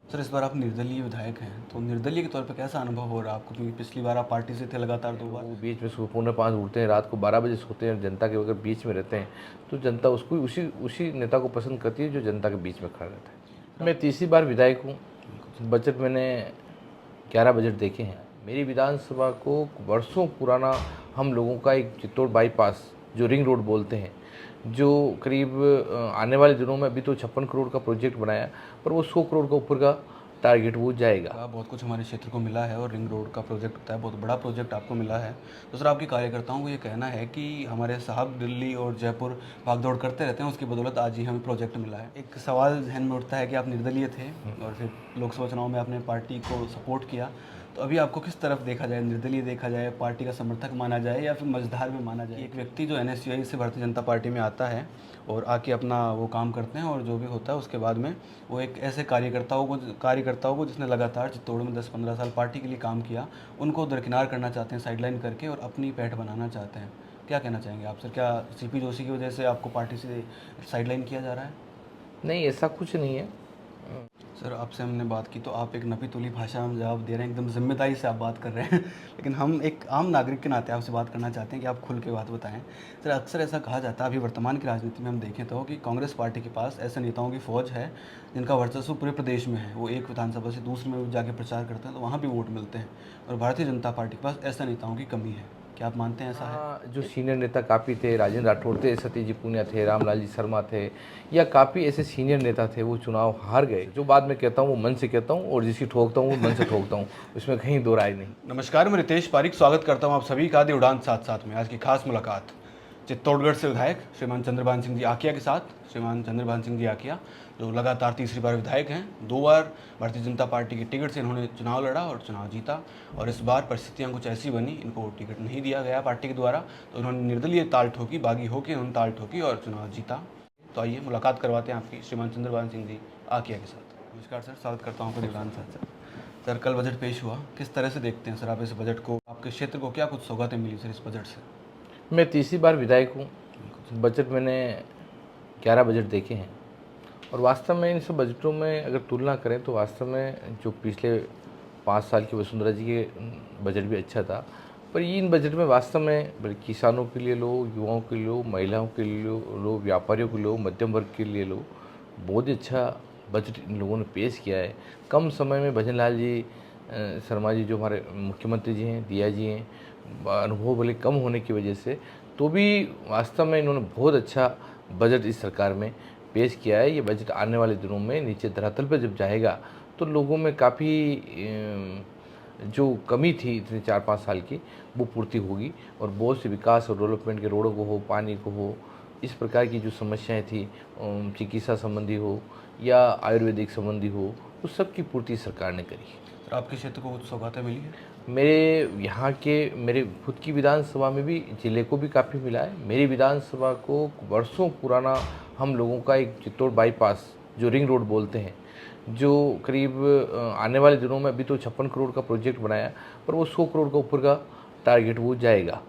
Sir, इस बार आप निर्दलीय विधायक हैं, तो निर्दलीय के तौर पे कैसा अनुभव हो रहा है आपको? क्योंकि पिछली बार आप पार्टी से थे लगातार 2 बार। वो बीच में सुबह पौने 5 उठते हैं, रात को 12 बजे सोते हैं, जनता के अगर बीच में रहते हैं, तो जनता उसको उसी उसी नेता को पसंद करती है जो जनता के बीच में खड़ा रहता है। मैं तीसरी बार विधायक हूँ। बजट मैंने 11 बजट देखे हैं। मेरी विधानसभा को वर्षों पुराना हम लोगों का एक चित्तौड़ बाईपास, जो रिंग रोड बोलते हैं, जो करीब आने वाले दिनों में अभी तो 56 करोड़ का प्रोजेक्ट बनाया, पर वो 100 करोड़ का ऊपर का टारगेट वो जाएगा। बहुत कुछ हमारे क्षेत्र को मिला है और रिंग रोड का प्रोजेक्ट होता है, बहुत बड़ा प्रोजेक्ट आपको मिला है। तो सर, आपके कार्यकर्ताओं को ये कहना है कि हमारे साहब दिल्ली और जयपुर भागदौड़ करते रहते हैं, उसकी बदौलत आज ही हमें प्रोजेक्ट मिला है। एक सवाल ज़हन में उठता है कि आप निर्दलीय थे और फिर लोकसभा चुनाव में आपने पार्टी को सपोर्ट किया, तो अभी आपको किस तरफ देखा जाए? निर्दलीय देखा जाए, पार्टी का समर्थक माना जाए, या फिर मझधार में माना जाए? एक व्यक्ति जो एनएसयूआई से भारतीय जनता पार्टी में आता है और आके अपना वो काम करते हैं, और जो भी होता है उसके बाद में वो एक ऐसे कार्यकर्ताओं को जिसने लगातार चित्तौड़ में 10-15 साल पार्टी के लिए काम किया, उनको दरकिनार करना चाहते हैं साइडलाइन करके, और अपनी पैठ बनाना चाहते हैं। क्या कहना चाहेंगे आप सर? क्या सीपी जोशी की वजह से आपको पार्टी से साइडलाइन किया जा रहा है? नहीं, ऐसा कुछ नहीं है। सर, आपसे हमने बात की तो आप एक नपी-तुली भाषा में जवाब दे रहे हैं, एकदम ज़िम्मेदारी से आप बात कर रहे हैं। लेकिन हम एक आम नागरिक के नाते आपसे बात करना चाहते हैं कि आप खुल के बात बताएँ। सर, अक्सर ऐसा कहा जाता है, अभी वर्तमान की राजनीति में हम देखें तो, कि कांग्रेस पार्टी के पास ऐसे नेताओं की फ़ौज है जिनका वर्चस्व पूरे प्रदेश में है। वो एक विधानसभा से दूसरे में जाके प्रचार करते हैं तो वहाँ भी वोट मिलते हैं, और भारतीय जनता पार्टी के पास ऐसे नेताओं की कमी है। क्या आप मानते हैं ऐसा है? हाँ, जो सीनियर नेता काफ़ी थे, राजेंद्र राठौड़ थे, सतीश जी पूनिया थे, रामलाल जी शर्मा थे, या काफ़ी ऐसे सीनियर नेता थे, वो चुनाव हार गए। जो बात मैं कहता हूँ वो मन से कहता हूँ, और जिसकी ठोकता हूँ वो मन से ठोकता हूँ, उसमें कहीं दो राय नहीं। नमस्कार, मैं रितेश पारिक स्वागत करता हूं आप सभी का दी उड़ान साथ साथ में। आज की खास मुलाकात चित्तौड़गढ़ से विधायक श्रीमान चंद्रभान सिंह जी आकिया के साथ। श्रीमान चंद्रभान सिंह जी आकिया जो लगातार तीसरी बार विधायक हैं, 2 बार भारतीय जनता पार्टी की टिकट से इन्होंने चुनाव लड़ा और चुनाव जीता, और इस बार परिस्थितियां कुछ ऐसी बनी, इनको टिकट नहीं दिया गया पार्टी के द्वारा, तो उन्होंने निर्दलीय ताल ठोकी, बागी होकर उन्होंने ताल ठोकी और चुनाव जीता। तो आइए मुलाकात करवाते हैं आपकी श्रीमान चंद्रभान सिंह जी आकिया के साथ। नमस्कार सर, स्वागत करता हूँ आपको उड़ान साथ साथ। सर, कल बजट पेश हुआ, किस तरह से देखते हैं सर आप इस बजट को? आपके क्षेत्र को क्या कुछ सौगातें मिली सर इस बजट से? मैं तीसरी बार विधायक हूँ। बजट मैंने 11 बजट देखे हैं, और वास्तव में इन सब बजटों में अगर तुलना करें तो वास्तव में जो पिछले 5 साल की वसुंधरा जी के बजट भी अच्छा था, पर इन बजट में वास्तव में किसानों के लिए लो, युवाओं के लिए लो, महिलाओं के लिए लो, व्यापारियों के लिए लो, मध्यम वर्ग के लिए लो, बहुत ही अच्छा बजट इन लोगों ने पेश किया है। कम समय में भजन लाल जी शर्मा जी जो हमारे मुख्यमंत्री जी हैं, दिया जी हैं, अनुभव भले कम होने की वजह से, तो भी वास्तव में इन्होंने बहुत अच्छा बजट इस सरकार में पेश किया है। ये बजट आने वाले दिनों में नीचे धरातल पर जब जाएगा तो लोगों में काफ़ी जो कमी थी इतने 4-5 साल की, वो पूर्ति होगी, और बहुत से विकास और डेवलपमेंट के, रोडों को हो, पानी को हो, इस प्रकार की जो समस्याएं थी, चिकित्सा संबंधी हो या आयुर्वेदिक संबंधी हो, उस सब की पूर्ति सरकार ने करी। सर, आपके क्षेत्र को कुछ सौगातें मिली है? मेरे खुद की विधानसभा में भी, जिले को भी काफ़ी मिला है। मेरी विधानसभा को वर्षों पुराना हम लोगों का एक चित्तौड़ बाईपास, जो रिंग रोड बोलते हैं, जो करीब आने वाले दिनों में अभी तो 56 करोड़ का प्रोजेक्ट बनाया, पर वो 100 करोड़ का ऊपर का टारगेट वो जाएगा।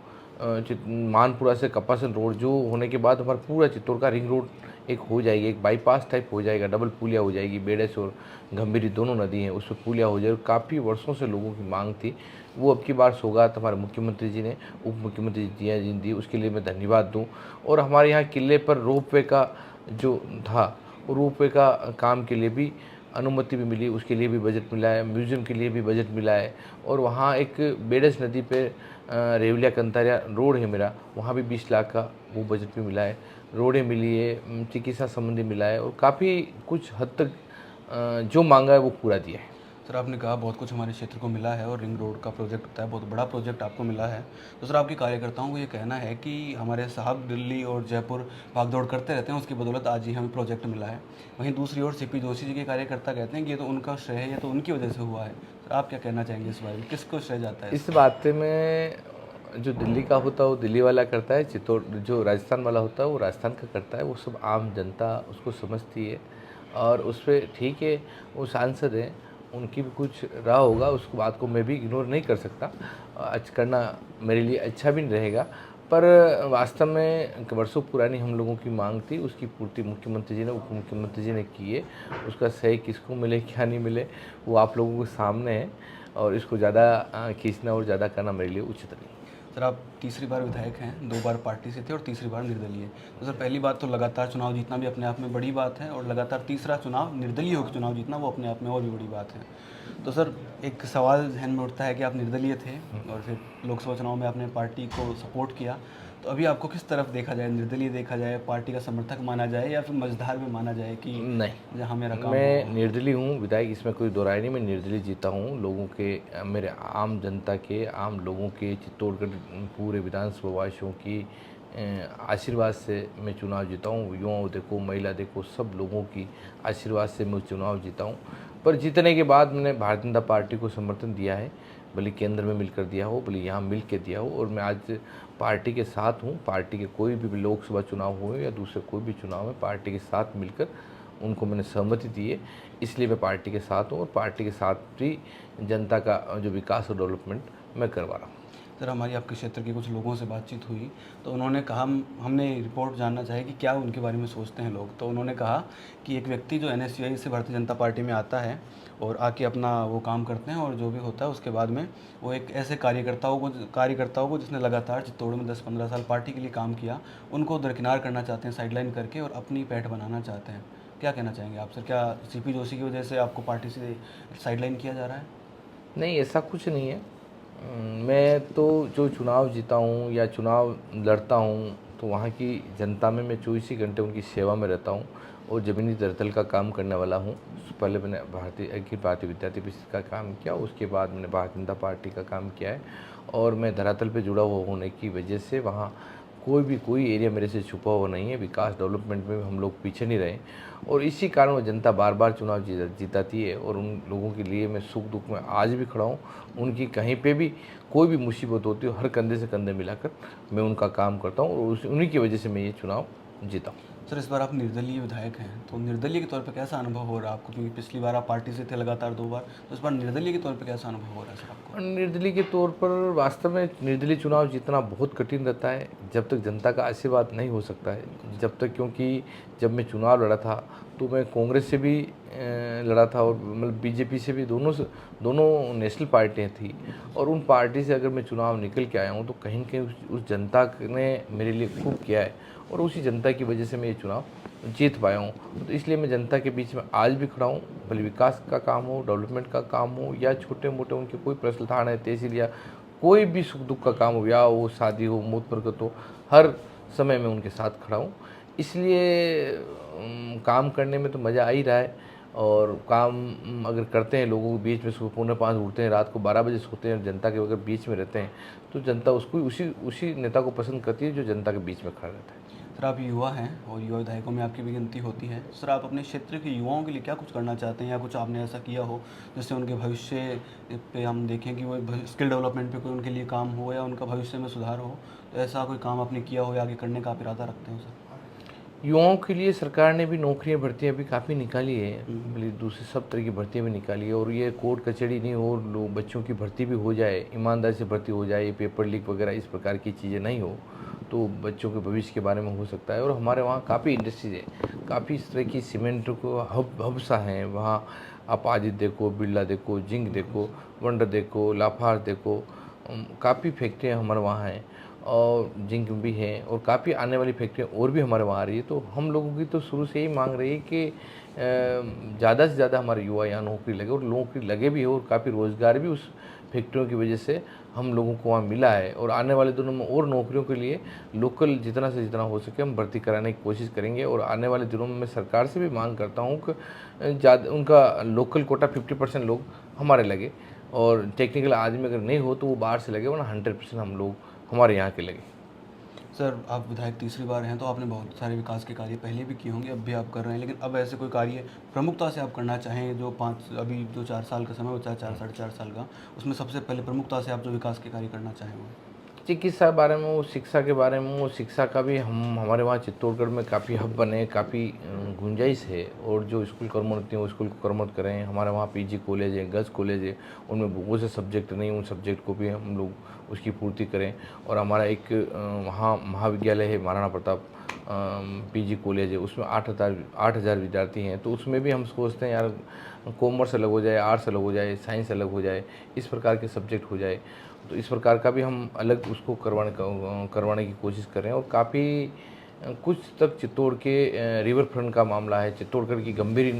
मानपुरा से कपासन रोड जो होने के बाद हमारा पूरा चित्तौड़ का रिंग रोड एक हो जाएगी, एक बाईपास टाइप हो जाएगा, डबल पुलिया हो जाएगी। बेड़स और गंभीरी दोनों नदी हैं, उस पर पुलिया हो जाएगी। काफ़ी वर्षों से लोगों की मांग थी, वो अब की बार सौगात हमारे मुख्यमंत्री जी ने, उप मुख्यमंत्री दिया जी ने दी, उसके लिए मैं धन्यवाद दूँ। और हमारे यहाँ किले पर रोपवे का जो था, रोपवे का काम के लिए भी अनुमति भी मिली, उसके लिए भी बजट मिला है। म्यूज़ियम के लिए भी बजट मिला है, और वहाँ एक बेड़स नदी पे रेवलिया कंतारिया रोड है मेरा, वहाँ भी 20 लाख का वो बजट भी मिला है। रोडें मिली है, चिकित्सा संबंधी मिला है, और काफ़ी कुछ हद तक जो मांगा है वो पूरा दिया है। सर, आपने कहा बहुत कुछ हमारे क्षेत्र को मिला है और रिंग रोड का प्रोजेक्ट होता है, बहुत बड़ा प्रोजेक्ट आपको मिला है। तो सर, आपके कार्यकर्ताओं को ये कहना है कि हमारे साहब दिल्ली और जयपुर भागदौड़ करते रहते हैं, उसकी बदौलत आज ही हमें प्रोजेक्ट मिला है। वहीं दूसरी ओर सीपी जोशी जी के कार्यकर्ता कहते हैं कि ये तो उनका श्रेय है, ये तो उनकी वजह से हुआ है। सर, आप क्या कहना चाहेंगे इस बारे में? किसको श्रेय जाता है? इस बात में जो दिल्ली का होता है वो दिल्ली वाला करता है, चित्तौड़ जो राजस्थान वाला होता है वो राजस्थान का करता है। वो सब आम जनता उसको समझती है, और उस पर ठीक है, वो सांसद हैं, उनकी भी कुछ रहा होगा, उस बात को मैं भी इग्नोर नहीं कर सकता। करना मेरे लिए अच्छा भी नहीं रहेगा, पर वास्तव में वर्षों पुरानी हम लोगों की मांग थी, उसकी पूर्ति मुख्यमंत्री जी ने, उप मुख्यमंत्री जी ने की है। उसका सही किसको मिले क्या नहीं मिले वो आप लोगों के सामने है, और इसको ज़्यादा खींचना और ज़्यादा करना मेरे लिए उचित नहीं। सर आप तीसरी बार विधायक हैं, 2 बार पार्टी से थे और तीसरी बार निर्दलीय। तो सर पहली बात तो लगातार चुनाव जीतना भी अपने आप में बड़ी बात है, और लगातार तीसरा चुनाव निर्दलीय होकर चुनाव जीतना वो अपने आप में और भी बड़ी बात है। तो सर एक सवाल ज़हन में उठता है कि आप निर्दलीय थे और फिर लोकसभा चुनाव में आपने पार्टी को सपोर्ट किया, तो अभी आपको किस तरफ देखा जाए, निर्दलीय देखा जाए, पार्टी का समर्थक माना जाए, या फिर मझधार में माना जाए कि नहीं, जहाँ मेरा काम मैं हो? निर्दलीय हूँ विधायक, इसमें कोई दो राय नहीं। मैं निर्दलीय जीता हूँ, लोगों के मेरे आम जनता के, आम लोगों के, चित्तौड़गढ़ पूरे विधानसभा वासियों की आशीर्वाद से मैं चुनाव जीता हूँ। युवाओं देखो, महिला देखो, सब लोगों की आशीर्वाद से मैं चुनाव जीता हूँ। पर जीतने के बाद मैंने भारतीय जनता पार्टी को समर्थन दिया है, भले केंद्र में मिलकर दिया हो, भले यहाँ मिल के दिया हो, और मैं आज पार्टी के साथ हूँ। पार्टी के कोई भी लोकसभा चुनाव हुए या दूसरे कोई भी चुनाव में पार्टी के साथ मिलकर उनको मैंने सहमति दी है, इसलिए मैं पार्टी के साथ हूँ, और पार्टी के साथ भी जनता का जो विकास और डेवलपमेंट मैं करवा रहा हूँ। सर हमारी आपके क्षेत्र के कुछ लोगों से बातचीत हुई, तो उन्होंने कहा, हमने रिपोर्ट जानना चाहे कि क्या उनके बारे में सोचते हैं लोग। तो उन्होंने कहा कि एक व्यक्ति जो NSUI से भारतीय जनता पार्टी में आता है और आके अपना वो काम करते हैं, और जो भी होता है उसके बाद में वो एक ऐसे कार्यकर्ताओं को जिसने लगातार चित्तौड़ में 10-15 साल पार्टी के लिए काम किया, उनको दरकिनार करना चाहते हैं, साइडलाइन करके, और अपनी पैठ बनाना चाहते हैं। क्या कहना चाहेंगे आप सर? क्या CP जोशी की वजह से आपको पार्टी से साइडलाइन किया जा रहा है? नहीं, ऐसा कुछ नहीं है। मैं तो जो चुनाव जीता हूँ या चुनाव लड़ता हूँ, तो वहाँ की जनता में मैं 24 ही घंटे उनकी सेवा में रहता हूँ, और ज़मीनी धरातल का काम करने वाला हूँ। पहले मैंने अखिल भारतीय विद्यार्थी परिषद का काम किया, उसके बाद मैंने भारतीय जनता पार्टी का काम किया है, और मैं धरातल पे जुड़ा हुआ होने की वजह से वहाँ कोई एरिया मेरे से छुपा हुआ नहीं है। विकास डेवलपमेंट में हम लोग पीछे नहीं रहे, और इसी कारण वो जनता बार बार चुनाव जिताती है, और उन लोगों के लिए मैं सुख दुख में आज भी खड़ा हूँ। उनकी कहीं पे भी कोई भी मुसीबत होती है, हर कंधे से कंधे मिलाकर मैं उनका काम करता हूँ, और उन्हीं की वजह से मैं ये चुनाव जीता हूँ। सर इस बार आप निर्दलीय विधायक हैं, तो निर्दलीय के तौर पे कैसा अनुभव हो रहा है आपको? क्योंकि पिछली बार आप पार्टी से थे लगातार 2 बार, तो इस बार निर्दलीय के तौर पे कैसा अनुभव हो रहा है सर आपको? निर्दलीय के तौर पर वास्तव में निर्दलीय चुनाव जीतना बहुत कठिन रहता है, जब तक जनता का आशीर्वाद नहीं हो सकता है, जब तक, क्योंकि जब मैं चुनाव लड़ा था तो मैं कांग्रेस से भी लड़ा था, और मतलब बीजेपी से भी, दोनों नेशनल पार्टियां थी, और उन पार्टी से अगर मैं चुनाव निकल के आया हूँ तो कहीं न कहीं उस जनता ने मेरे लिए खूब किया है, और उसी जनता की वजह से मैं ये चुनाव जीत पाया हूँ। तो इसलिए मैं जनता के बीच में आज भी खड़ा हूँ, भले विकास का काम हो, डेवलपमेंट का काम हो, या छोटे मोटे उनके कोई प्रश्न थान है, तहसील, या कोई भी सुख दुख का काम हो, ब्याह हो, शादी हो, मौत बरकत हो, हर समय में उनके साथ खड़ा हूँ। इसलिए काम करने में तो मज़ा आ ही रहा है, और काम अगर करते हैं लोगों के बीच में, सुबह 4:45 उठते हैं, रात को 12 बजे सोते हैं, जनता के अगर बीच में रहते हैं, तो जनता उसको उसी नेता को पसंद करती है जो जनता के बीच में खड़ा रहता है। सर आप युवा हैं और युवा विधायकों में आपकी भी गिनती होती है। सर आप अपने क्षेत्र के युवाओं के लिए क्या कुछ करना चाहते हैं, या कुछ आपने ऐसा किया हो जिससे उनके भविष्य पे हम देखें कि वो स्किल डेवलपमेंट पे कोई उनके लिए काम हो, या उनका भविष्य में सुधार हो? तो ऐसा कोई काम आपने किया हो या आगे करने का आप इरादा रखते हो सर? युवाओं के लिए सरकार ने भी नौकरियां, भर्तियां भी काफ़ी निकाली है, मतलब दूसरी सब तरह की भर्तियां भी निकाली है, और ये कोर्ट कचहरी नहीं हो, लोग बच्चों की भर्ती भी हो जाए, ईमानदारी से भर्ती हो जाए, पेपर लीक वगैरह इस प्रकार की चीज़ें नहीं हो, तो बच्चों के भविष्य के बारे में हो सकता है। और हमारे वहाँ काफ़ी इंडस्ट्रीज है, काफ़ी इस तरह की सीमेंट को हब सा हैं वहाँ। आप आदित्य देखो, बिरला देखो, जिंक देखो, वंडर देखो, लाफार्ज देखो, काफ़ी फैक्ट्रियाँ हमारे वहाँ हैं, और जिंक भी है, और काफ़ी आने वाली फैक्ट्रियाँ और भी हमारे वहाँ आ रही है। तो हम लोगों की तो शुरू से ही मांग रही है कि ज़्यादा से ज़्यादा हमारे युवा यहाँ नौकरी लगे, और नौकरी लगे भी हो, और काफ़ी रोज़गार भी उस फैक्ट्रियों की वजह से हम लोगों को वहाँ मिला है। और आने वाले दिनों में और नौकरियों के लिए लोकल जितना से जितना हो सके हम भर्ती कराने की कोशिश करेंगे, और आने वाले दिनों में मैं सरकार से भी मांग करता हूँ कि ज़्यादा उनका लोकल कोटा 50% लोग हमारे लगे, और टेक्निकल आदमी अगर नहीं हो तो वो बाहर से लगे, वरना 100% हम लोग हमारे यहाँ के लगे। सर आप विधायक तीसरी बार हैं, तो आपने बहुत सारे विकास के कार्य पहले भी किए होंगे, अब भी आप कर रहे हैं, लेकिन अब ऐसे कोई कार्य प्रमुखता से आप करना चाहें जो 4 साल का समय हो, चाहे 4 साढ़े 4 साल का, उसमें सबसे पहले प्रमुखता से आप जो विकास के कार्य करना चाहें वो? चिकित्सा बारे में वो, शिक्षा के बारे में वो, शिक्षा का भी हम हमारे वहाँ चित्तौड़गढ़ में काफ़ी हब बने, काफ़ी गुंजाइश है। और जो स्कूल कर्मठ होती हैं वो स्कूल को कर्मठ करें। हमारे वहाँ पीजी कॉलेज है, गर्ल्स कॉलेज है, उनमें बहुत से सब्जेक्ट नहीं, उन सब्जेक्ट को भी हम लोग उसकी पूर्ति करें। और हमारा एक वहाँ महाविद्यालय है महाराणा प्रताप पीजी कॉलेज है, उसमें 8,000 विद्यार्थी हैं। तो उसमें भी हम सोचते हैं यार कॉमर्स अलग हो जाए, आर्ट्स अलग हो जाए, साइंस अलग हो जाए, इस प्रकार के सब्जेक्ट हो जाए। तो इस प्रकार का भी हम अलग उसको करवाने की कोशिश कर रहे हैं। और काफ़ी कुछ तक चित्तौड़ के रिवर फ्रंट का मामला है। चित्तौड़गढ़ की गंभीरी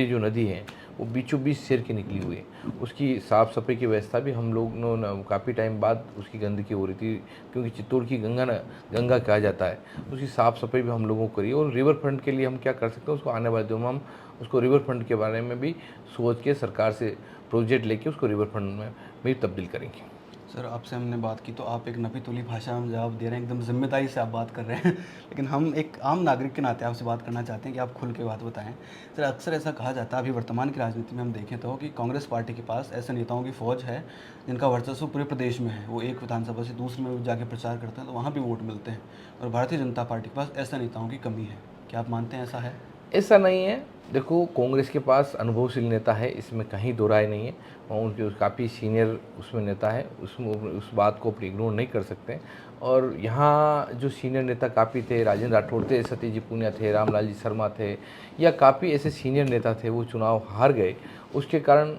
जो नदी है वो बीचों बीच शहर की निकली हुई है। उसकी साफ़ सफाई की व्यवस्था भी हम लोग ने काफ़ी टाइम बाद, उसकी गंदगी हो रही थी क्योंकि चित्तौड़ की गंगा कहा जाता है, उसकी साफ़ सफाई भी हम लोगों को करी। और रिवर फ्रंट के लिए हम क्या कर सकते हैं, उसको आने वाले दिनों में हम उसको रिवर फ्रंट के बारे में भी सोच के सरकार से प्रोजेक्ट लेके उसको रिवर फ्रंट में भी तब्दील करेंगे। सर आपसे हमने बात की तो आप एक नपी तुली भाषा में जवाब दे रहे हैं, एकदम जिम्मेदारी से आप बात कर रहे हैं लेकिन हम एक आम नागरिक के नाते आपसे बात करना चाहते हैं कि आप खुल के बात बताएं। सर अक्सर ऐसा कहा जाता है, अभी वर्तमान की राजनीति में हम देखें तो, कि कांग्रेस पार्टी के पास ऐसे नेताओं की फ़ौज है जिनका वर्चस्व पूरे प्रदेश में है। वो एक विधानसभा से दूसरे में जाके प्रचार करते हैं तो वहाँ भी वोट मिलते हैं, और भारतीय जनता पार्टी के पास ऐसे नेताओं की कमी है। क्या आप मानते हैं ऐसा है? ऐसा नहीं है। देखो, कांग्रेस के पास अनुभवशील नेता है, इसमें कहीं दो राय नहीं है। और उनके काफ़ी सीनियर उसमें नेता है, उस बात को आप इग्नोर नहीं कर सकते। और यहाँ जो सीनियर नेता काफ़ी थे, राजेंद्र राठौड़ थे, सतीश पूनिया थे, रामलाल जी शर्मा थे, या काफ़ी ऐसे सीनियर नेता थे, वो चुनाव हार गए। उसके कारण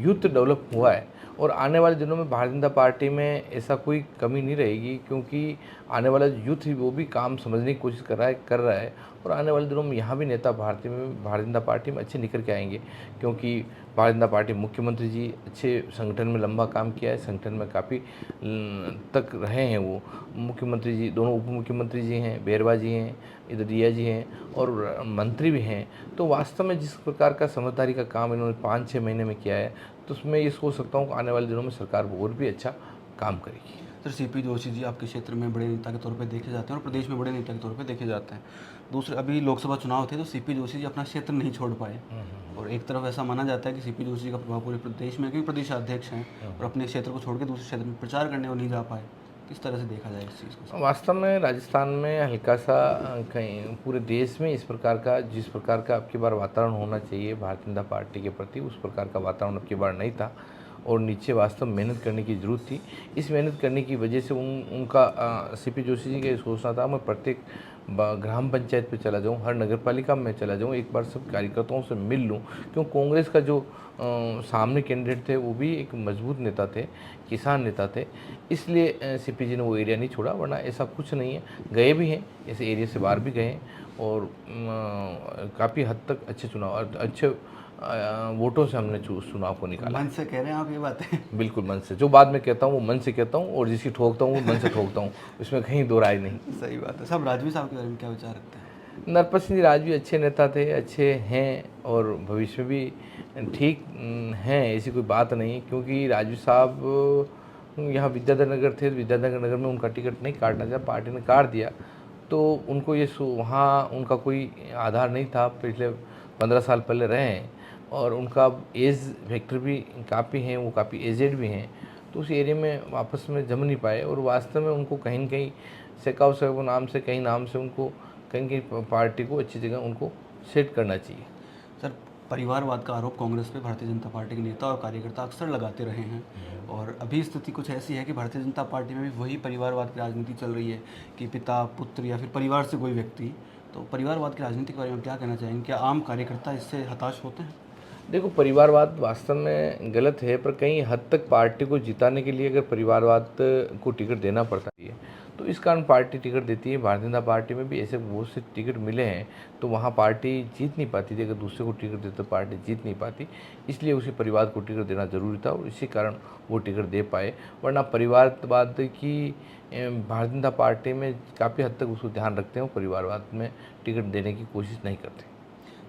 यूथ डेवलप हुआ है। और आने वाले दिनों में भारतीय जनता पार्टी में ऐसा कोई कमी नहीं रहेगी, क्योंकि आने वाला यूथ ही वो भी काम समझने की कोशिश कर रहा है। और आने वाले दिनों में यहाँ भी नेता भारतीय जनता पार्टी में अच्छे निकल के आएंगे, क्योंकि भारतीय जनता पार्टी मुख्यमंत्री जी अच्छे संगठन में लंबा काम किया है, संगठन में काफ़ी तक रहे हैं वो। मुख्यमंत्री जी, दोनों उप मुख्यमंत्री जी हैं, बेरवा जी हैं, इधर दिया जी हैं, और मंत्री भी हैं। तो वास्तव में जिस प्रकार का समझदारी का काम इन्होंने 5-6 महीने में किया है, तो उसमें ये सोच सकता हूँ कि आने वाले दिनों में सरकार और भी अच्छा काम करेगी। सर सीपी जोशी जी आपके क्षेत्र में बड़े नेता के तौर पे देखे जाते हैं और प्रदेश में बड़े नेता के तौर पे देखे जाते हैं। दूसरे अभी लोकसभा चुनाव थे तो सीपी जोशी जी अपना क्षेत्र नहीं छोड़ पाए, और एक तरफ ऐसा माना जाता है कि सीपी जोशी का प्रभाव पूरे प्रदेश में, क्योंकि प्रदेशाध्यक्ष हैं, और अपने क्षेत्र को छोड़ के दूसरे क्षेत्र में प्रचार करने को नहीं जा पाए। किस तरह से देखा जाए इस चीज़ को? वास्तव में राजस्थान में हल्का सा कहीं पूरे देश में इस प्रकार का, जिस प्रकार का अब की बार वातावरण होना चाहिए भारतीय जनता पार्टी के प्रति, उस प्रकार का वातावरण अब की बार नहीं था। और नीचे वास्तव में मेहनत करने की ज़रूरत थी। इस मेहनत करने की वजह से उनका सीपी जोशी जी का सोचना था, मैं प्रत्येक ग्राम पंचायत पे चला जाऊं, हर नगर पालिका में चला जाऊं, एक बार सब कार्यकर्ताओं से मिल लूं। क्यों, कांग्रेस का जो सामने कैंडिडेट थे वो भी एक मजबूत नेता थे, किसान नेता थे, इसलिए सीपी जी ने वो एरिया नहीं छोड़ा। वरना ऐसा कुछ नहीं है, गए भी हैं, ऐसे एरिया से बाहर भी गए हैं, और काफ़ी हद तक अच्छे चुनाव, अच्छे वोटों से हमने चुनाव को निकाला। मन से कह रहे हैं आप ये बातें? बिल्कुल मन से, जो बात मैं कहता हूँ वो मन से कहता हूँ, और जिसकी ठोकता हूँ वो मन से ठोकता हूँ, इसमें कहीं दो राय नहीं। सही बात है। सब राजवी साहब के बारे में क्या विचार रखते हैं? नरपत सिंह राज भी अच्छे नेता थे, अच्छे हैं, और भविष्य में भी ठीक हैं, ऐसी कोई बात नहीं। क्योंकि राजवी साहब यहाँ विद्याधर नगर थे, विद्याधर नगर में उनका टिकट नहीं काटना था, पार्टी ने काट दिया। तो उनको ये वहाँ उनका कोई आधार नहीं था, पिछले 15 साल पहले रहे हैं, और उनका एज फैक्टर भी काफ़ी हैं, वो काफ़ी एजेड भी हैं। तो उस एरिया में आपस में जम नहीं पाए, और वास्तव में उनको कहीं न कहीं सेकाव नाम से, कहीं नाम से उनको कहीं कहीं पार्टी को अच्छी जगह उनको सेट करना चाहिए। सर परिवारवाद का आरोप कांग्रेस पे भारतीय जनता पार्टी के नेता और कार्यकर्ता अक्सर लगाते रहे हैं, और अभी स्थिति कुछ ऐसी है कि भारतीय जनता पार्टी में भी वही परिवारवाद की राजनीति चल रही है कि पिता पुत्र या फिर परिवार से कोई व्यक्ति। तो परिवारवाद की राजनीति के बारे में क्या कहना चाहेंगे? क्या आम कार्यकर्ता इससे हताश होते हैं? देखो, परिवारवाद वास्तव में गलत है, पर कहीं हद तक पार्टी को जिताने के लिए अगर परिवारवाद को टिकट देना पड़ता है तो इस कारण पार्टी टिकट देती है। भारतीय जनता पार्टी में भी ऐसे बहुत से टिकट मिले हैं, तो वहाँ पार्टी जीत नहीं पाती थी। अगर दूसरे को टिकट देते तो पार्टी जीत नहीं पाती, इसलिए उसी परिवार को टिकट देना जरूरी था, और इसी कारण वो टिकट दे पाए। वरना परिवारवाद की भारतीय जनता पार्टी में काफ़ी हद तक उसको ध्यान रखते हैं, और परिवारवाद में टिकट देने की कोशिश नहीं करते।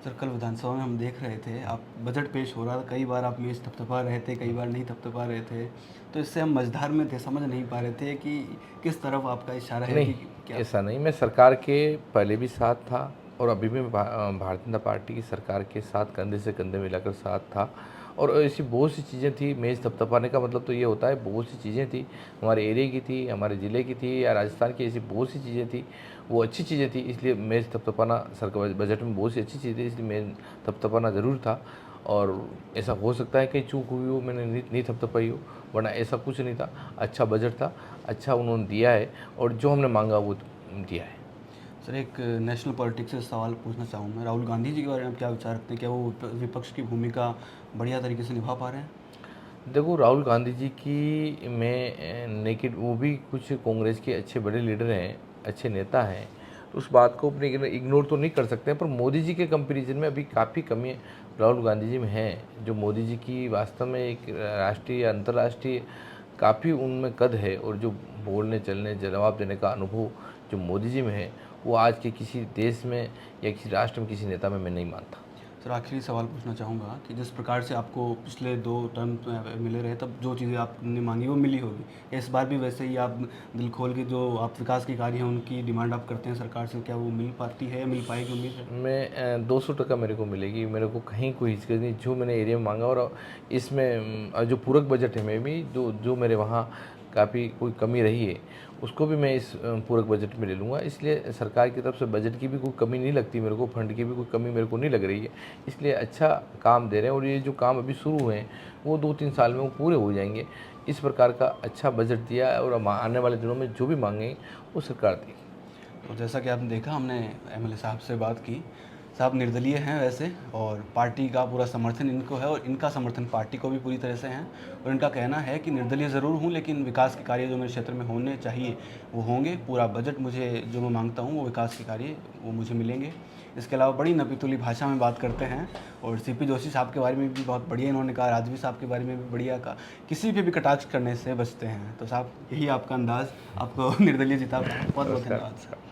सर कल विधानसभा में हम देख रहे थे, आप बजट पेश हो रहा था, कई बार आप मेज थपथपा रहे थे, कई बार नहीं थपथपा रहे थे, तो इससे हम मझधार में थे, समझ नहीं पा रहे थे कि किस तरफ आपका इशारा है नहीं, कि क्या। ऐसा नहीं, मैं सरकार के पहले भी साथ था, और अभी भी मैं भारतीय जनता पार्टी की सरकार के साथ कंधे से कंधे मिलाकर साथ था। और ऐसी बहुत सी चीज़ें थी, मेज़ थपथपाने का मतलब तो ये होता है, बहुत सी चीज़ें थी, हमारे एरिया की थी, हमारे ज़िले की थी या राजस्थान की, ऐसी बहुत सी चीज़ें थी, वो अच्छी चीज़ें थी, इसलिए मेज़ थपथपाना, सरकार बजट में बहुत सी अच्छी चीज़ें थी, इसलिए मेज़ थपथपाना ज़रूर था। और ऐसा हो सकता है कि चूक हुई हो, मैंने नहीं थपथपाई हो, वरना ऐसा कुछ नहीं था। अच्छा बजट था, अच्छा उन्होंने दिया है और जो हमने मांगा वो दिया है। सर, एक नेशनल पॉलिटिक्स से सवाल पूछना चाहूँ मैं, राहुल गांधी जी के बारे में आप क्या विचार रखते हैं? क्या वो विपक्ष की भूमिका बढ़िया तरीके से निभा पा रहे हैं? देखो, राहुल गांधी जी की मैं नेकेड, वो भी कुछ कांग्रेस के अच्छे बड़े लीडर हैं, अच्छे नेता हैं, तो उस बात को अपने इग्नोर तो नहीं कर सकते हैं। पर मोदी जी के कंपैरिजन में अभी काफ़ी कमी राहुल गांधी जी में है। जो मोदी जी की वास्तव में एक राष्ट्रीय या अंतर्राष्ट्रीय काफ़ी उनमें कद है, और जो बोलने चलने जवाब देने का अनुभव जो मोदी जी में है, वो आज के किसी देश में या किसी राष्ट्र में किसी नेता में मैं नहीं मानता। सर, आखिरी सवाल पूछना चाहूँगा कि जिस प्रकार से आपको पिछले 2 टर्म मिले रहे, तब जो चीज़ें आपने मांगी वो मिली होगी। इस बार भी वैसे ही आप दिल खोल के जो आप विकास के कार्य हैं उनकी डिमांड आप करते हैं सरकार से, क्या वो मिल पाती है या मिल पाएगी, उम्मीद है? मैं 200% मेरे को मिलेगी, मेरे को कहीं कोई हिचक नहीं, जो मैंने एरिया में मांगा। और इसमें जो पूरक बजट है, मैं भी जो जो मेरे वहाँ काफ़ी कोई कमी रही है, उसको भी मैं इस पूरक बजट में ले लूँगा। इसलिए सरकार की तरफ से बजट की भी कोई कमी नहीं लगती मेरे को, फंड की भी कोई कमी मेरे को नहीं लग रही है। इसलिए अच्छा काम दे रहे हैं, और ये जो काम अभी शुरू हुए हैं वो 2-3 साल में वो पूरे हो जाएंगे। इस प्रकार का अच्छा बजट दिया है, और आने वाले दिनों में जो भी मांगेंगे वो सरकार देगी। तो जैसा कि आपने देखा, हमने एमएलए साहब से बात की। साहब निर्दलीय हैं वैसे, और पार्टी का पूरा समर्थन इनको है और इनका समर्थन पार्टी को भी पूरी तरह से है। और इनका कहना है कि निर्दलीय ज़रूर हूँ, लेकिन विकास के कार्य जो मेरे क्षेत्र में होने चाहिए वो होंगे। पूरा बजट मुझे जो मैं मांगता हूँ वो विकास के कार्य वो मुझे मिलेंगे। इसके अलावा बड़ी नपीतुली भाषा में बात करते हैं, और सीपी जोशी साहब के बारे में भी बहुत बढ़िया इन्होंने कहा, राजवी साहब के बारे में भी बढ़िया कहा। किसी पे भी कटाक्ष करने से बचते हैं। तो साहब, यही आपका अंदाज़ आपको निर्दलीय जिता। बहुत बहुत नमस्कार। धन्यवाद सर।